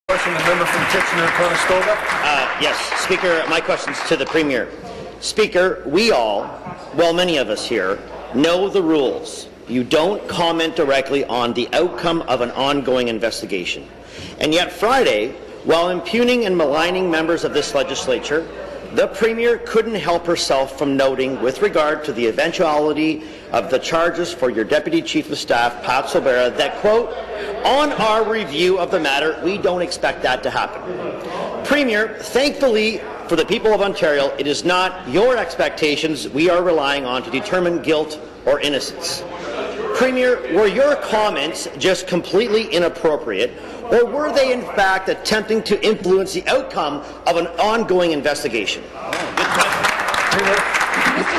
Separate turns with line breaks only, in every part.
Question, the member from Kitchener-Conestoga.
Yes, Speaker, my question's to the Premier. Speaker, we all, well, many of us here, know the rules. You don't comment directly on the outcome of an ongoing investigation. And yet Friday, while impugning and maligning members of this legislature, the Premier couldn't help herself from noting, with regard to the eventuality of the charges for your Deputy Chief of Staff, Pat Sobera, that, quote, on our review of the matter, we don't expect that to happen. Premier, thankfully for the people of Ontario, it is not your expectations we are relying on to determine guilt or innocence. Premier, were your comments just completely inappropriate, or were they in fact attempting to influence the outcome of an ongoing investigation?
Mr.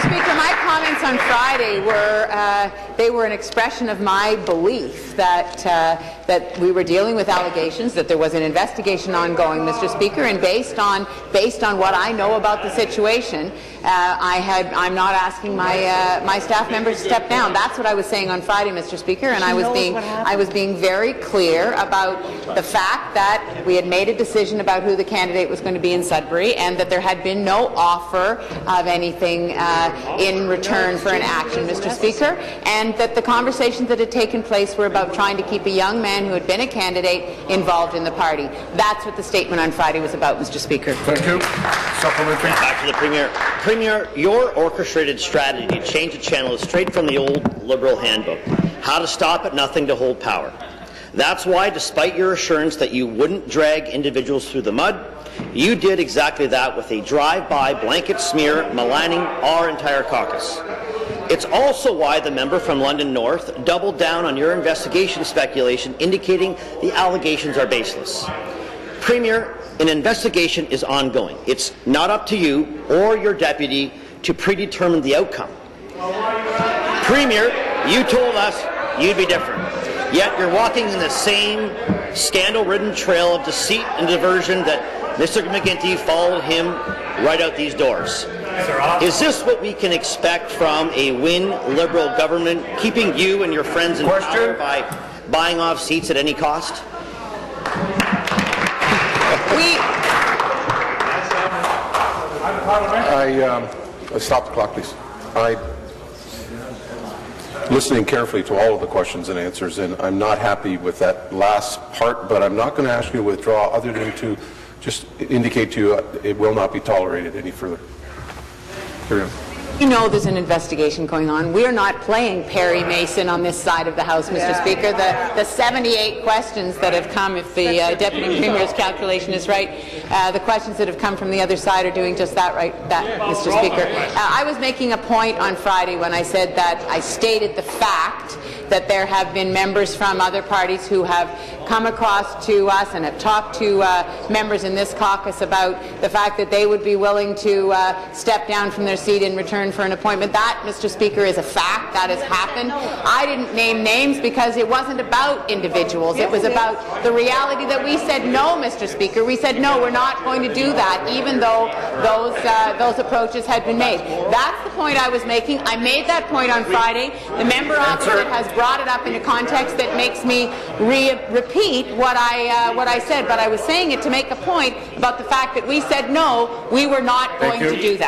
Speaker, my comments on Friday were an expression of my belief that that we were dealing with allegations, that there was an investigation ongoing, Mr. Speaker, and based on what I know about the situation, I'm not asking my staff members to step down. That's what I was saying on Friday, Mr. Speaker, and I was being very clear about the fact that we had made a decision about who the candidate was going to be in Sudbury, and that there had been no offer of anything in return for an action, Mr. Speaker, and that the conversations that had taken place were about trying to keep a young man who had been a candidate involved in the party. That's what the statement on Friday was about, Mr. Speaker.
Thank you. Supplementary.
Back to the Premier. Premier, your orchestrated strategy to change the channel is straight from the old Liberal handbook. How to stop at nothing to hold power. That's why, despite your assurance that you wouldn't drag individuals through the mud, you did exactly that with a drive-by blanket smear maligning our entire caucus. It's also why the member from London North doubled down on your investigation speculation, indicating the allegations are baseless. Premier, an investigation is ongoing. It's not up to you or your deputy to predetermine the outcome. Premier, you told us you'd be different, yet you're walking in the same scandal-ridden trail of deceit and diversion that Mr. McGuinty followed him right out these doors. Is this what we can expect from a Wynne Liberal government, keeping you and your friends in power by buying off seats at any cost?
Stop the clock, please. Listening carefully to all of the questions and answers, and I'm not happy with that last part, but I'm not going to ask you to withdraw other than to just indicate to you it will not be tolerated any further. Carry on.
You know there's an investigation going on. We're not playing Perry Mason on this side of the House, Mr. Speaker. The 78 questions that have come, if the Deputy Premier's calculation is right, the questions that have come from the other side are doing just that, right, Mr. Speaker. I was making a point on Friday when I said that I stated the fact that there have been members from other parties who have come across to us and have talked to members in this caucus about the fact that they would be willing to step down from their seat in return for an appointment. That, Mr. Speaker, is a fact. That has happened. I didn't name names because it wasn't about individuals. It was about the reality that we said no, Mr. Speaker. We said no, we're not going to do that, even though those approaches had been made. That's the point I was making. I made that point on Friday. The member opposite has brought it up in a context that makes me repeat what I said, but I was saying it to make a point about the fact that we said no, we were not going to do that.